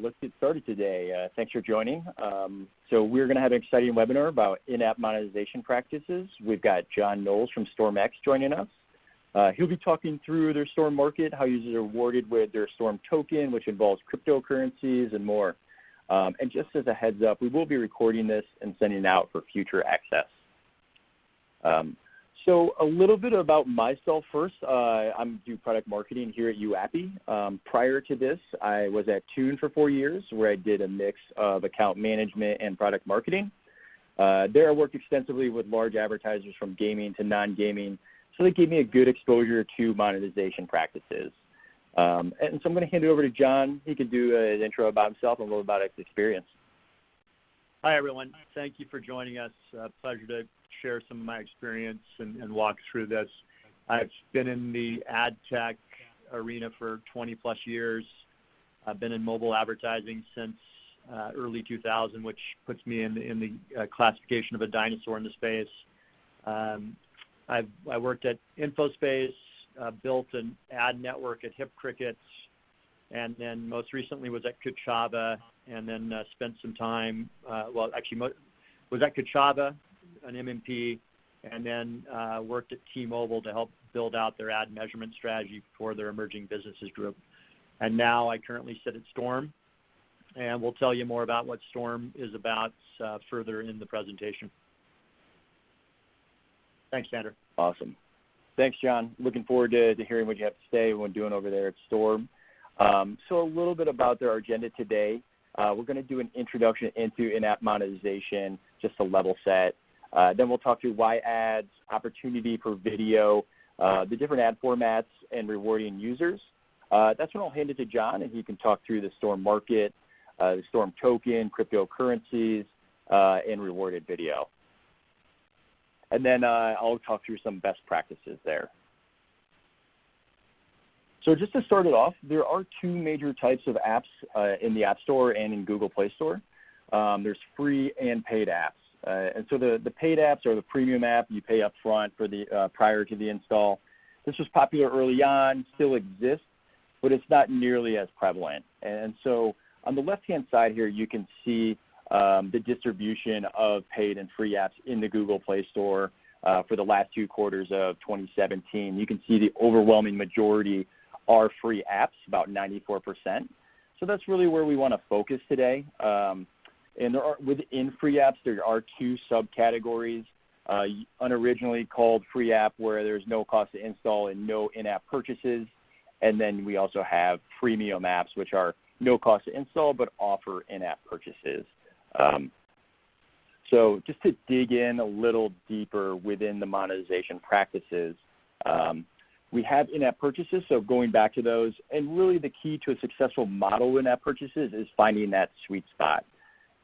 let's get started today. Thanks for joining. So we're going to have an exciting webinar about in-app monetization practices. We've got John Nolz from StormX joining us. He'll be talking through their Storm market, how users are rewarded with their Storm token, which involves cryptocurrencies and more. And just as a heads up, we will be recording this and sending it out for future access. So a little bit about myself first. I'm do product marketing here at YouAppi. Prior to this, I was at Tune for 4 years, where I did a mix of account management and product marketing. There I worked extensively with large advertisers from gaming to non-gaming, so they gave me a good exposure to monetization practices. And so I'm going to hand it over to John. He can do an intro about himself and a little about his experience. Hi, everyone. Thank you for joining us. Pleasure to share some of my experience and walk through this. I've been in the ad tech arena for 20-plus years. I've been in mobile advertising since early 2000, which puts me in the classification of a dinosaur in the space. I worked at InfoSpace, built an ad network at Hip Cricket, and then most recently was at Kochava, and then spent some time, was at Kochava, an MMP, and then worked at T-Mobile to help build out their ad measurement strategy for their emerging businesses group. And now I currently sit at Storm, and we'll tell you more about what Storm is about further in the presentation. Thanks, Sandor. Awesome. Thanks, John. Looking forward to hearing what you have to say and what you're doing over there at Storm. So a little bit about their agenda today. We're going to do an introduction into in-app monetization, just to level set. Then we'll talk through why ads, opportunity for video, the different ad formats, and rewarding users. That's when I'll hand it to John, and he can talk through the Storm market, the Storm token, cryptocurrencies, and rewarded video. And then I'll talk through some best practices there. So just to start it off, there are two major types of apps in the App Store and in Google Play Store. There's free and paid apps. And so the paid apps are the premium app. You pay up front for the prior to the install. This was popular early on, still exists, but it's not nearly as prevalent. And so on the left-hand side here, you can see the distribution of paid and free apps in the Google Play Store for the last 2 quarters of 2017. You can see the overwhelming majority are free apps, about 94%. So that's really where we want to focus today. And there are, within free apps, there are 2 subcategories, unoriginally called free app, where there's no cost to install and no in-app purchases. And then we also have freemium apps, which are no cost to install but offer in-app purchases. So just to dig in a little deeper within the monetization practices, we have in-app purchases, so going back to those, and really the key to a successful model in in-app purchases is finding that sweet spot.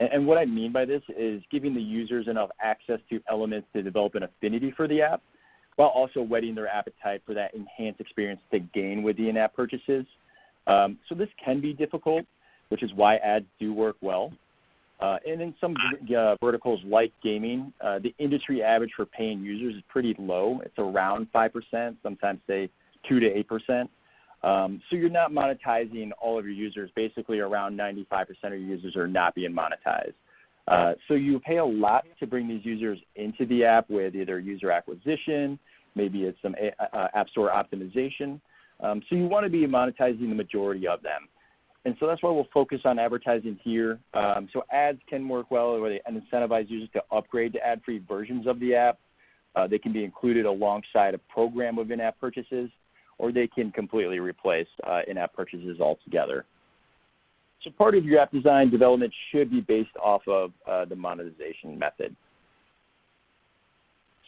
And what I mean by this is giving the users enough access to elements to develop an affinity for the app, while also whetting their appetite for that enhanced experience to gain with the in-app purchases. So this can be difficult, which is why ads do work well. And in some verticals like gaming, the industry average for paying users is pretty low. It's around 5%, sometimes say 2 to 8%. So you're not monetizing all of your users. Basically, around 95% of your users are not being monetized. So you pay a lot to bring these users into the app with either user acquisition, maybe it's some App Store optimization. So you want to be monetizing the majority of them. And so that's why we'll focus on advertising here. So ads can work well where they incentivize users to upgrade to ad-free versions of the app. They can be included alongside a program of in-app purchases, or they can completely replace in-app purchases altogether. So part of your app design development should be based off of the monetization method.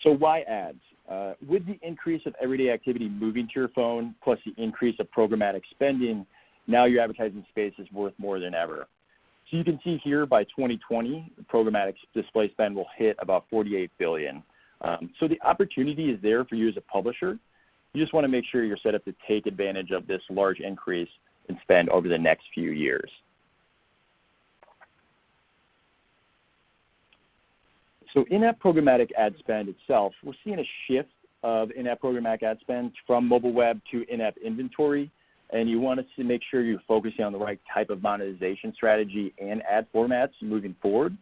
So why ads? With the increase of everyday activity moving to your phone, plus the increase of programmatic spending, now your advertising space is worth more than ever. So you can see here by 2020, programmatic display spend will hit about $48 billion. So the opportunity is there for you as a publisher. You just want to make sure you're set up to take advantage of this large increase in spend over the next few years. So in-app programmatic ad spend itself, we're seeing a shift of in-app programmatic ad spend from mobile web to in-app inventory. and you want to make sure you're focusing on the right type of monetization strategy and ad formats moving forward.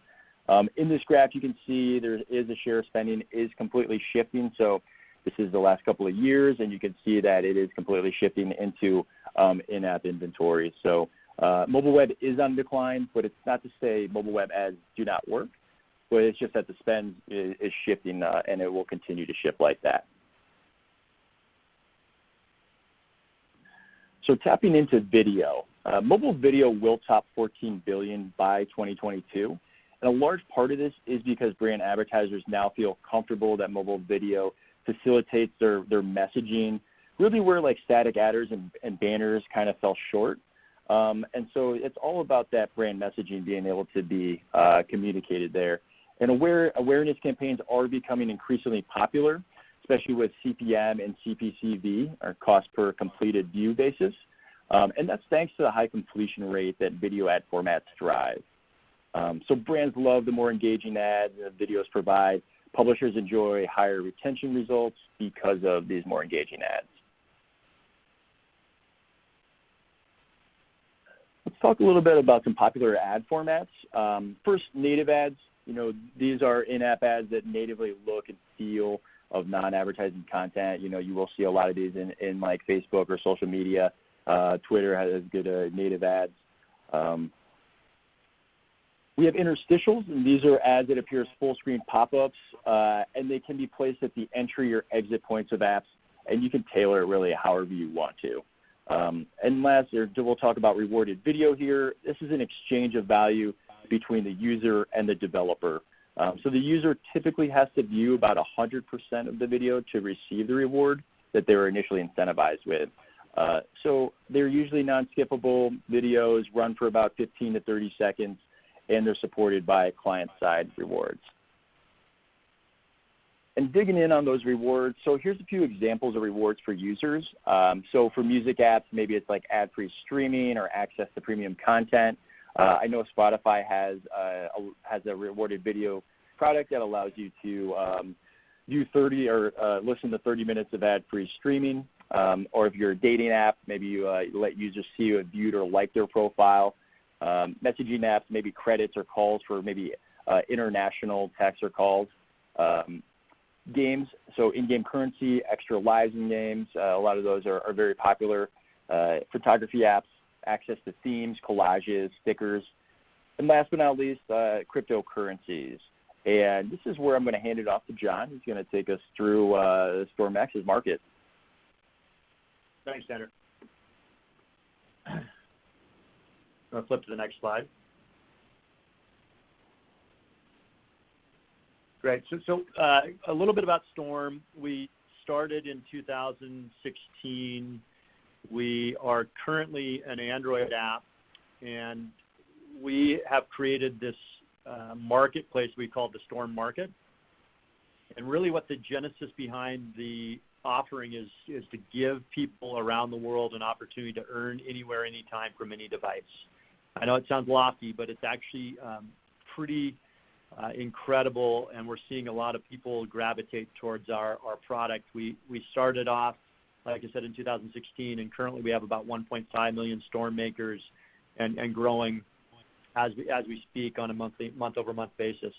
In this graph, you can see there is a share of spending is completely shifting. So this is the last couple of years, and you can see that it is completely shifting into in-app inventory. So mobile web is on decline, but it's not to say mobile web ads do not work, but it's just that the spend is shifting, and it will continue to shift like that. So tapping into video, mobile video will top $14 billion by 2022. And a large part of this is because brand advertisers now feel comfortable that mobile video facilitates their messaging, really where like static adders and banners kind of fell short. And so it's all about that brand messaging being able to be communicated there. And awareness campaigns are becoming increasingly popular, especially with CPM and CPCV, or cost per completed view basis. And that's thanks to the high completion rate that video ad formats drive. So brands love the more engaging ads that videos provide. Publishers enjoy higher retention results because of these more engaging ads. Let's talk a little bit about some popular ad formats. First, native ads. These are in-app ads that natively look and feel of non-advertising content. You will see a lot of these in like Facebook or social media. Twitter has good native ads. We have interstitials, and these are ads that appear as full-screen pop-ups, and they can be placed at the entry or exit points of apps, and you can tailor it really however you want to. And last, we'll talk about rewarded video here. This is an exchange of value between the user and the developer. So the user typically has to view about 100% of the video to receive the reward that they were initially incentivized with. So they're usually non-skippable videos, run for about 15 to 30 seconds, and they're supported by client-side rewards. And digging in on those rewards, so here's a few examples of rewards for users. So for music apps, maybe it's like ad-free streaming or access to premium content. I know Spotify has a rewarded video product that allows you to view 30 or listen to 30 minutes of ad-free streaming. Or if you're a dating app, maybe you let users see who have viewed or liked their profile. Messaging apps, maybe credits or calls for maybe international texts or calls. Games, so in-game currency, extra lives in games. A lot of those are very popular. Photography apps, access to themes, collages, stickers. And last but not least, cryptocurrencies. And this is where I'm going to hand it off to John. He's going to take us through StormX's market. Thanks, Sandor. I'm going to flip to the next slide. Great. So a little bit about Storm. We started in 2016. We are currently an Android app, and we have created this marketplace we call the Storm Market. And really what the genesis behind the offering is to give people around the world an opportunity to earn anywhere, anytime from any device. I know it sounds lofty, but it's actually pretty incredible, and we're seeing a lot of people gravitate towards our product. We started off, like I said, in 2016, and currently we have about 1.5 million Storm makers and growing as we speak on a month-over-month basis.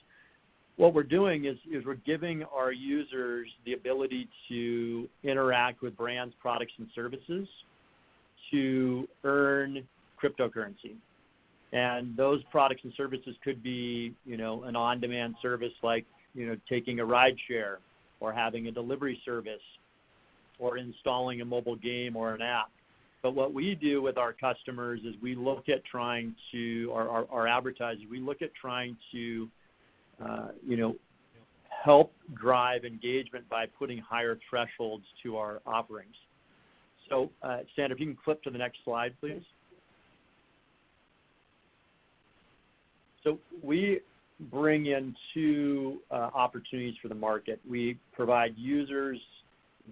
What we're doing is we're giving our users the ability to interact with brands, products, and services to earn cryptocurrency. And those products and services could be, an on-demand service like, taking a ride share or having a delivery service or installing a mobile game or an app. But what we do with our customers is we look at trying to, our advertisers, we look at trying to, help drive engagement by putting higher thresholds to our offerings. So, Sandor, if you can flip to the next slide, please. So we bring in two opportunities for the market. We provide users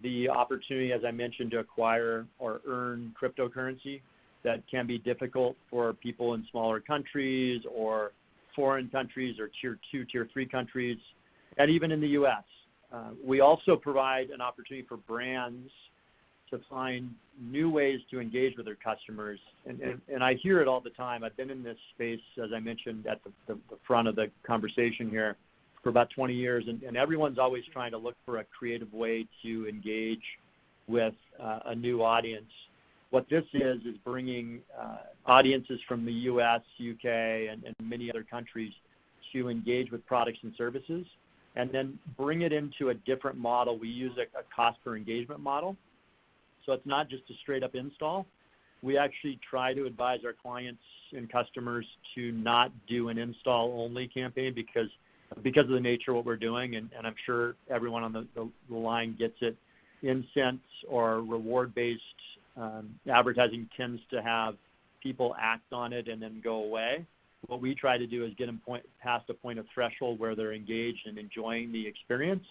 the opportunity, as I mentioned, to acquire or earn cryptocurrency that can be difficult for people in smaller countries or foreign countries or tier 2, tier 3 countries, and even in the U.S. We also provide an opportunity for brands to find new ways to engage with their customers. And I hear it all the time. I've been in this space, as I mentioned, at the front of the conversation here for about 20 years, and everyone's always trying to look for a creative way to engage with a new audience. What this is bringing audiences from the US, UK, and many other countries to engage with products and services, and then bring it into a different model. We use a cost per engagement model. So it's not just a straight up install. We actually try to advise our clients and customers to not do an install only campaign because of the nature of what we're doing, and I'm sure everyone on the line gets it. Incense or reward-based advertising tends to have people act on it and then go away. What we try to do is get them past a point of threshold where they're engaged and enjoying the experience,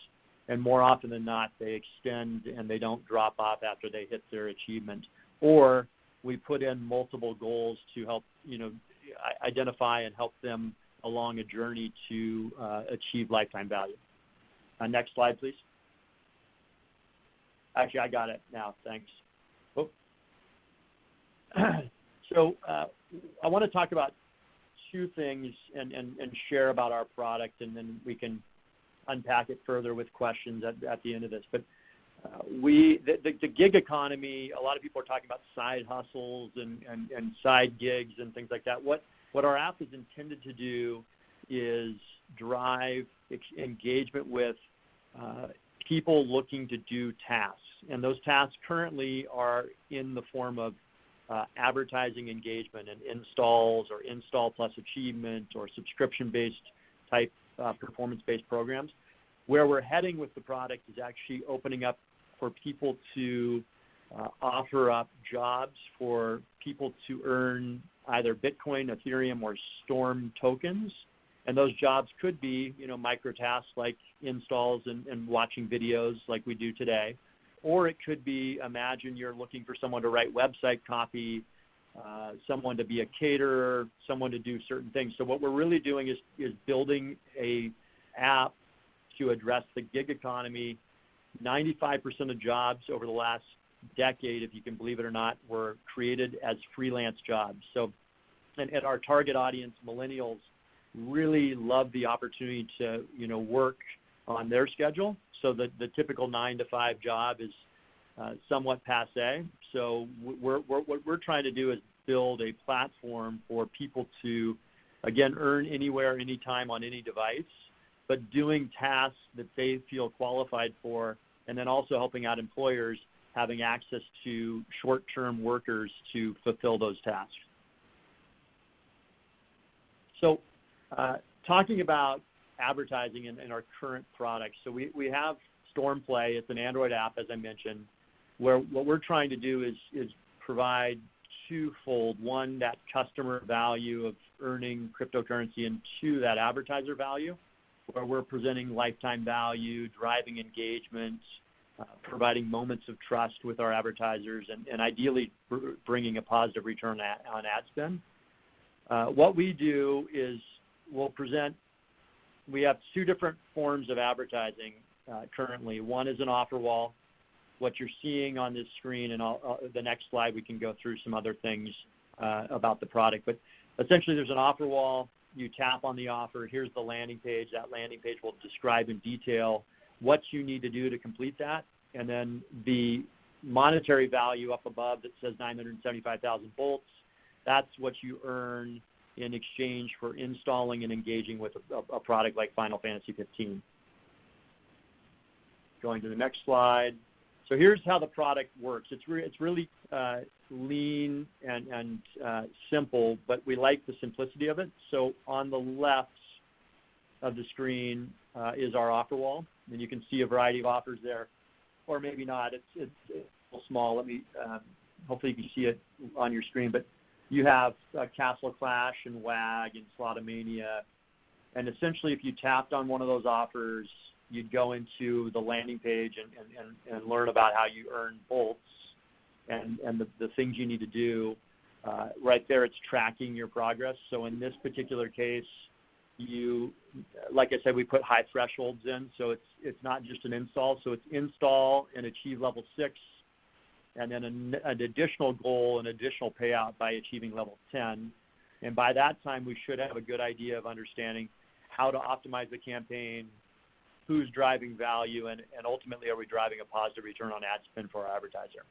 and more often than not, they extend and they don't drop off after they hit their achievement. Or we put in multiple goals to help identify and help them along a journey to achieve lifetime value. Next slide, please. Actually, I got it now. Thanks. Oh. So I want to talk about two things and share about our product, and then we can unpack it further with questions at the end of this. But the gig economy, a lot of people are talking about side hustles and side gigs and things like that. What our app is intended to do is drive engagement with people looking to do tasks. And those tasks currently are in the form of advertising engagement and installs or install plus achievement or subscription-based type performance-based programs. Where we're heading with the product is actually opening up for people to offer up jobs for people to earn either Bitcoin, Ethereum, or Storm tokens. And those jobs could be, micro tasks like installs and watching videos like we do today. Or it could be, imagine you're looking for someone to write website copy, someone to be a caterer, someone to do certain things. So what we're really doing is building a app to address the gig economy. 95% of jobs over the last decade, if you can believe it or not, were created as freelance jobs. So, and our target audience, millennials, really love the opportunity to, work on their schedule. So the typical 9-to-5 job is somewhat passé. So what we're trying to do is build a platform for people to, again, earn anywhere, anytime, on any device, but doing tasks that they feel qualified for, and then also helping out employers having access to short-term workers to fulfill those tasks. So talking about advertising in our current products. So we have Storm Play. It's an Android app, as I mentioned, where what we're trying to do is provide twofold. One, that customer value of earning cryptocurrency, and two, that advertiser value, where we're presenting lifetime value, driving engagement, providing moments of trust with our advertisers, and ideally bringing a positive return on ad spend. What we do is we have two different forms of advertising currently. One is an offer wall. What you're seeing on this screen, and the next slide we can go through some other things about the product. But essentially there's an offer wall. You tap on the offer. Here's the landing page. That landing page will describe in detail what you need to do to complete that. And then the monetary value up above that says 975,000 bolts, that's what you earn in exchange for installing and engaging with a product like Final Fantasy 15. Going to the next slide. So here's how the product works. It's really lean and simple, but we like the simplicity of it. So on the left of the screen is our offer wall, and you can see a variety of offers there, or maybe not. It's a little small. Let me hopefully you can see it on your screen, but you have Castle Clash and WAG and Slotomania, and essentially if you tapped on one of those offers, you'd go into the landing page and learn about how you earn bolts and the things you need to do. Right there, it's tracking your progress. So in this particular case, like I said, we put high thresholds in, so it's not just an install. So it's install and achieve level 6, and then an additional goal, an additional payout by achieving level 10. And by that time, we should have a good idea of understanding how to optimize the campaign, who's driving value, and ultimately, are we driving a positive return on ad spend for our advertiser.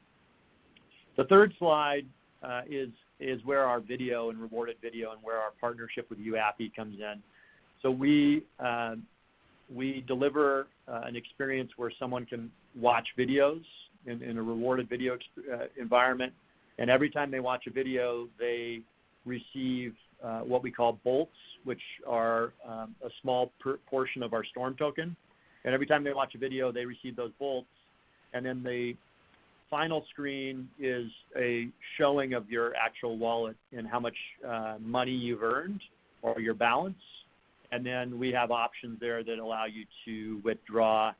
The third slide is where our video and rewarded video and where our partnership with YouAppi comes in. So we deliver an experience where someone can watch videos in a rewarded video environment, and every time they watch a video, they receive what we call bolts, which are a small portion of our Storm token. And every time they watch a video, they receive those bolts. And then the final screen is a showing of your actual wallet and how much money you've earned or your balance. And then we have options there that allow you to withdraw.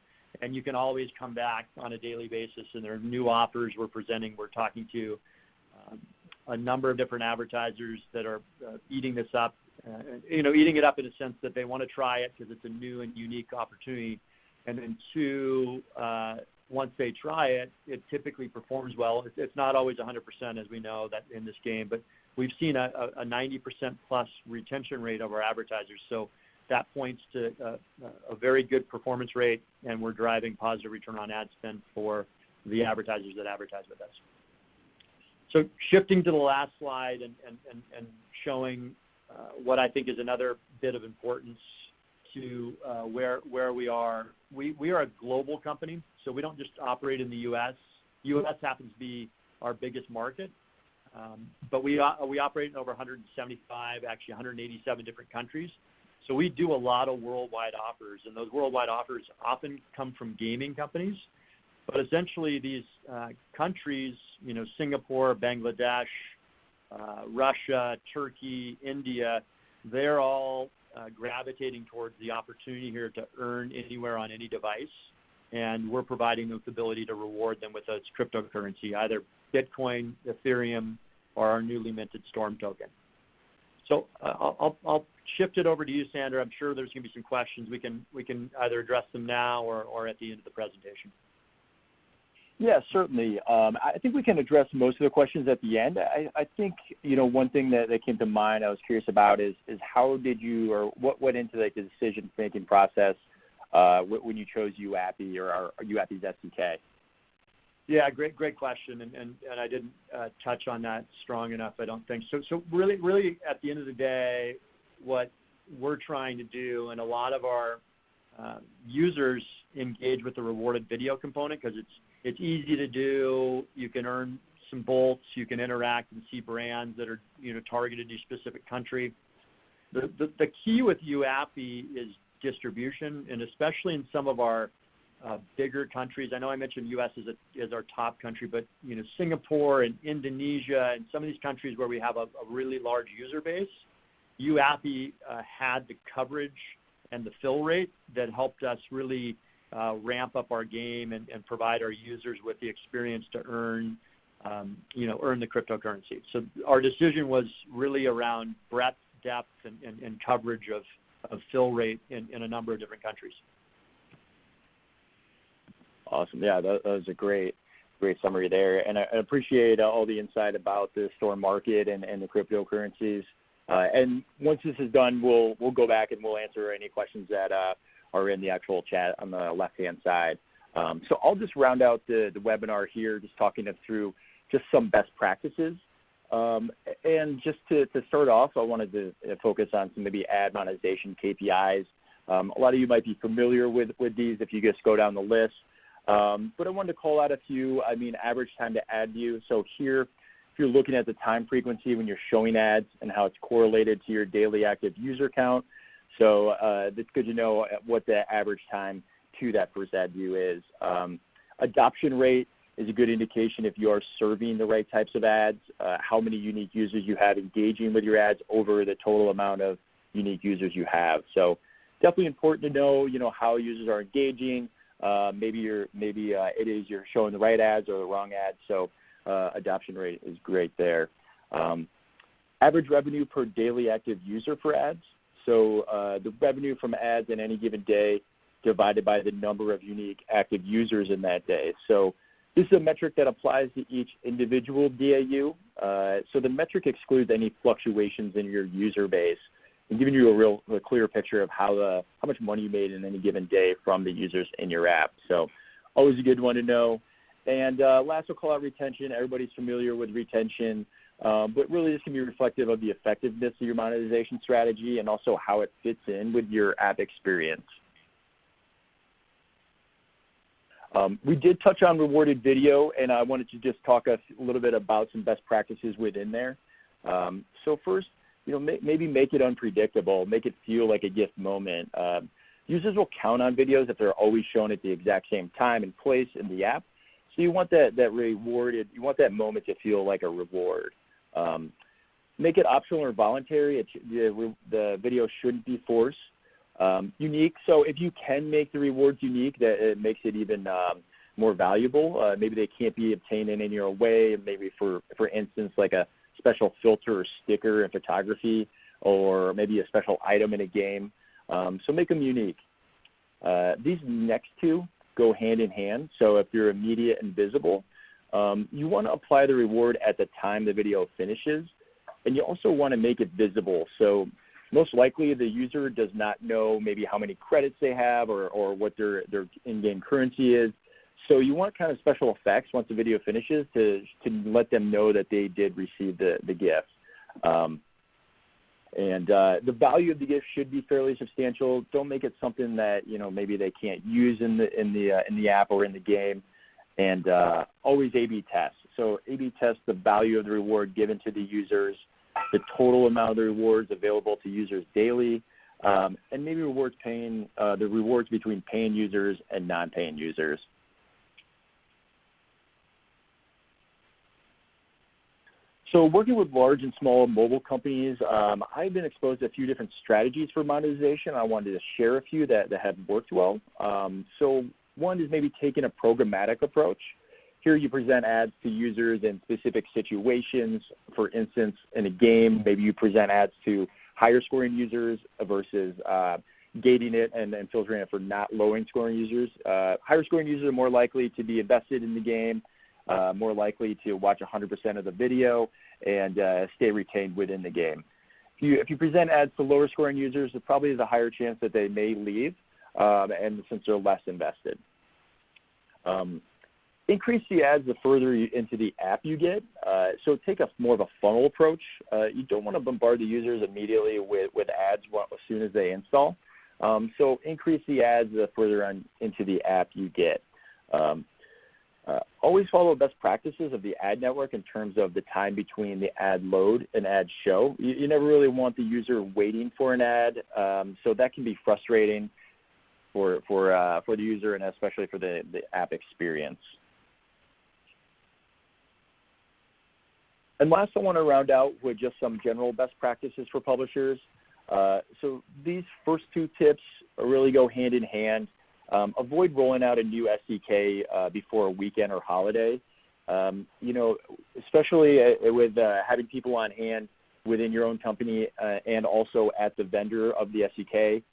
And you can always come back on a daily basis, and there are new offers we're presenting. We're talking to a number of different advertisers that are eating this up, eating it up in a sense that they want to try it because it's a new and unique opportunity. And then two, once they try it, it typically performs well. It's not always 100%, as we know that in this game, but we've seen a 90% plus retention rate of our advertisers. So that points to a very good performance rate, and we're driving positive return on ad spend for the advertisers that advertise with us. So shifting to the last slide and showing what I think is another bit of importance to where we are. We are a global company, so we don't just operate in the U.S. U.S. happens to be our biggest market, but we operate in over 175, actually 187 different countries. So we do a lot of worldwide offers, and those worldwide offers often come from gaming companies. But essentially these countries, Singapore, Bangladesh, Russia, Turkey, India, they're all gravitating towards the opportunity here to earn anywhere on any device. And we're providing them the ability to reward them with a cryptocurrency, either Bitcoin, Ethereum, or our newly minted Storm token. So I'll shift it over to you, Sandor. I'm sure there's going to be some questions. We can either address them now or at the end of the presentation. Yeah, certainly. I think we can address most of the questions at the end. I think, one thing that came to mind I was curious about is how did you, or what went into the decision-making process when you chose YouAppi or YouAppi's SDK? Yeah, great question, and I didn't touch on that strong enough, I don't think. So really, at the end of the day, what we're trying to do, and a lot of our users engage with the rewarded video component because it's easy to do. You can earn some bolts. You can interact and see brands that are targeted to a specific country. The key with YouAppi is distribution, and especially in some of our bigger countries. I know I mentioned U.S. as our top country, but Singapore and Indonesia and some of these countries where we have a really large user base, YouAppi had the coverage and the fill rate that helped us really ramp up our game and provide our users with the experience to earn the cryptocurrency. So our decision was really around breadth, depth, and coverage of fill rate in a number of different countries. Awesome. Yeah, that was a great summary there. And I appreciate all the insight about the Storm market and the cryptocurrencies. And once this is done, we'll go back and we'll answer any questions that are in the actual chat on the left-hand side. So I'll just round out the webinar here, just talking us through just some best practices. And just to start off, I wanted to focus on some maybe ad monetization KPIs. A lot of you might be familiar with these if you just go down the list. But I wanted to call out a few. Average time to ad view. So here, if you're looking at the time frequency when you're showing ads and how it's correlated to your daily active user count. So it's good to know what the average time to that first ad view is. Adoption rate is a good indication if you are serving the right types of ads, how many unique users you have engaging with your ads over the total amount of unique users you have. So definitely important to know, how users are engaging. Maybe it is you're showing the right ads or the wrong ads. So adoption rate is great there. Average revenue per daily active user for ads. So the revenue from ads in any given day divided by the number of unique active users in that day. So This is a metric that applies to each individual DAU. So the metric excludes any fluctuations in your user base and giving you a clear picture of how much money you made in any given day from the users in your app. So always a good one to know. And last, we'll call out retention. Everybody's familiar with retention, but really this can be reflective of the effectiveness of your monetization strategy and also how it fits in with your app experience. We did touch on rewarded video, and I wanted to just talk a little bit about some best practices within there. So first, maybe make it unpredictable, make it feel like a gift moment. Users will count on videos if they're always shown at the exact same time and place in the app. So you want that rewarded, you want that moment to feel like a reward. Make it optional or voluntary. The video shouldn't be forced. Unique. So if you can make the rewards unique, that it makes it even more valuable. Maybe they can't be obtained in any other way. Maybe for instance, like a special filter or sticker in photography, or maybe a special item in a game. So make them unique. These next two go hand in hand. So if you're immediate and visible, you want to apply the reward at the time the video finishes, and you also want to make it visible. So most likely the user does not know maybe how many credits they have or what their in-game currency is. So you want kind of special effects once the video finishes to let them know that they did receive the gift. And the value of the gift should be fairly substantial. Don't make it something that maybe they can't use in the app or in the game. And always A/B test. So A/B test the value of the reward given to the users, the total amount of the rewards available to users daily, and maybe the rewards between paying users and non-paying users. So working with large and small mobile companies, I've been exposed to a few different strategies for monetization. I wanted to share a few that have worked well. So one is maybe taking a programmatic approach. Here you present ads to users in specific situations. For instance, in a game, maybe you present ads to higher scoring users versus gating it and filtering it for not lowering scoring users. Higher scoring users are more likely to be invested in the game, more likely to watch 100% of the video, and stay retained within the game. If you present ads to lower scoring users, there probably is a higher chance that they may leave, and since they're less invested. Increase the ads the further into the app you get. So take more of a funnel approach. You don't want to bombard the users immediately with ads as soon as they install. So increase the ads the further into the app you get. Always follow best practices of the ad network in terms of the time between the ad load and ad show. You never really want the user waiting for an ad, so that can be frustrating for the user and especially for the app experience. And last, I want to round out with just some general best practices for publishers. So these first two tips really go hand in hand. Avoid rolling out a new SDK before a weekend or holiday. Especially with having people on hand within your own company and also at the vendor of the SDK.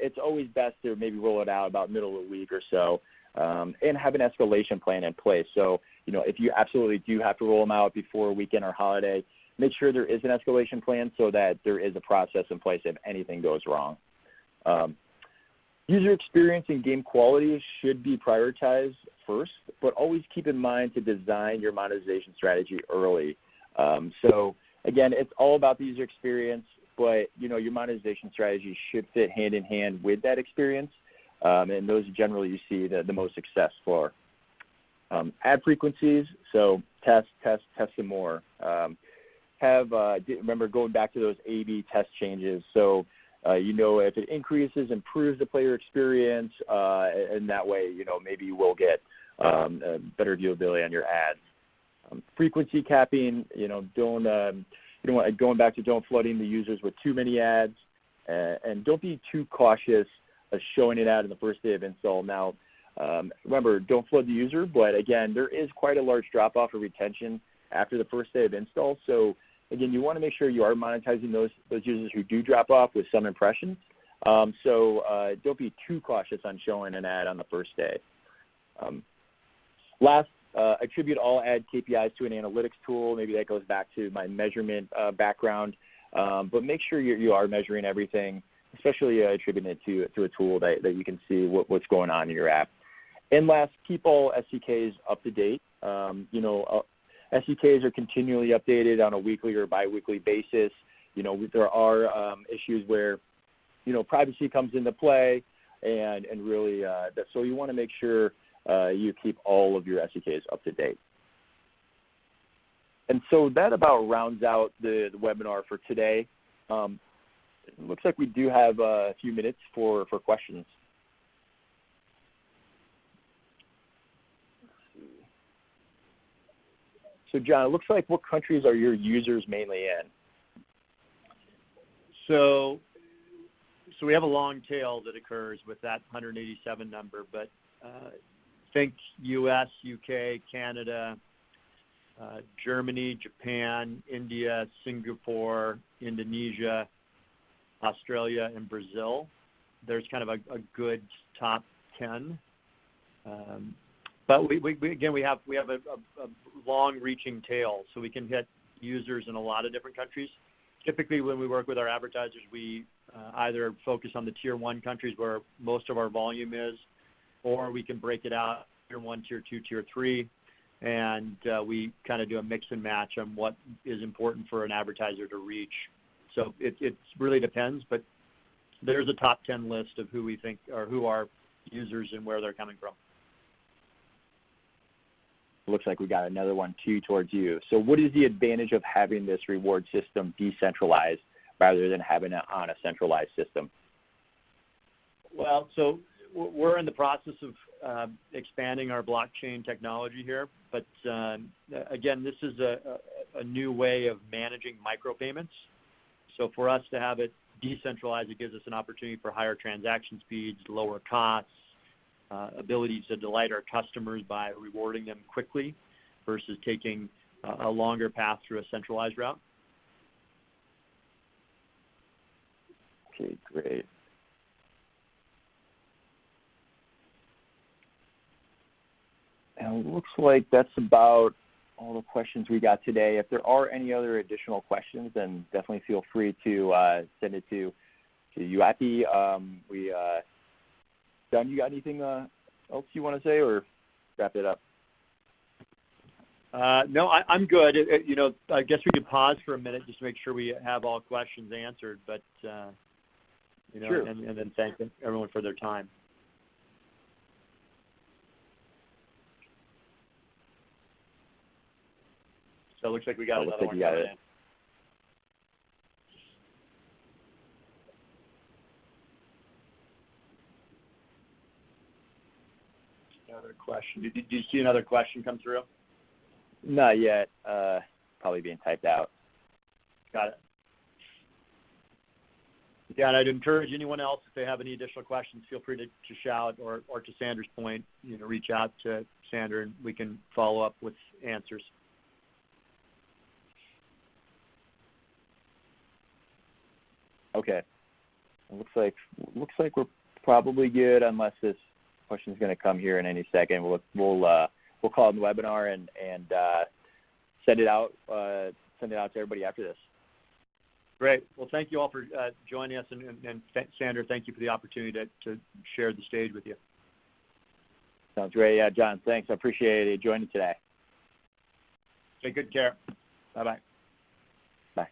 It's always best to maybe roll it out about middle of the week or so, and have an escalation plan in place. So, if you absolutely do have to roll them out before a weekend or holiday, make sure there is an escalation plan so that there is a process in place if anything goes wrong. User experience and game quality should be prioritized first, but always keep in mind to design your monetization strategy early. So again, it's all about the user experience, but your monetization strategy should fit hand in hand with that experience, and those generally you see the most success for. Ad frequencies, so test some more. Remember going back to those A/B test changes. So if it increases, improves the player experience, and that way, maybe you will get a better viewability on your ads. Frequency capping, going back to don't flooding the users with too many ads, and don't be too cautious of showing an ad in the first day of install. Now, remember, don't flood the user, but again, there is quite a large drop-off of retention after the first day of install. So again, you want to make sure you are monetizing those users who do drop off with some impressions. So don't be too cautious on showing an ad on the first day. Last, attribute all ad KPIs to an analytics tool. Maybe that goes back to my measurement background. But make sure you are measuring everything, especially attributing it to a tool that you can see what's going on in your app. And last, keep all SDKs up to date. SDKs are continually updated on a weekly or biweekly basis. There are issues where, privacy comes into play, and really, so you want to make sure you keep all of your SDKs up to date. And so that about rounds out the webinar for today. It looks like we do have a few minutes for questions. So John, it looks like what countries are your users mainly in? So we have a long tail that occurs with that 187 number, but think US, UK, Canada, Germany, Japan, India, Singapore, Indonesia, Australia, and Brazil. There's kind of a good top 10. But we have a long-reaching tail, so we can hit users in a lot of different countries. Typically, when we work with our advertisers, we either focus on the Tier 1 countries where most of our volume is, or we can break it out, Tier 1, Tier 2, Tier 3, and we kind of do a mix and match on what is important for an advertiser to reach. So it really depends, but there's a top 10 list of who we think or who are users and where they're coming from. Looks like we got another one too towards you. So what is the advantage of having this reward system decentralized rather than having it on a centralized system? Well, so we're in the process of expanding our blockchain technology here, but again, this is a new way of managing micropayments. So for us to have it decentralized, it gives us an opportunity for higher transaction speeds, lower costs, ability to delight our customers by rewarding them quickly versus taking a longer path through a centralized route. Okay, great. And it looks like that's about all the questions we got today. If there are any other additional questions, then definitely feel free to send it to YouAppi. John, you got anything else you want to say, or wrap it up? No, I'm good. I guess we could pause for a minute just to make sure we have all questions answered, but sure. and then thank everyone for their time. So it looks like we got another one coming in. Another question. Did you see another question come through? Not yet. Probably being typed out. Got it. Yeah, and I'd encourage anyone else, if they have any additional questions, feel free to shout, or to Sandor's point, reach out to Sandor and we can follow up with answers. Okay. It looks like we're probably good, unless this question is going to come here in any second. We'll call it the webinar and send it out to everybody after this. Great. Well, thank you all for joining us, and Sandor, thank you for the opportunity to share the stage with you. Sounds great. Yeah, John, thanks. I appreciate you joining today. Take good care. Bye-bye. Bye.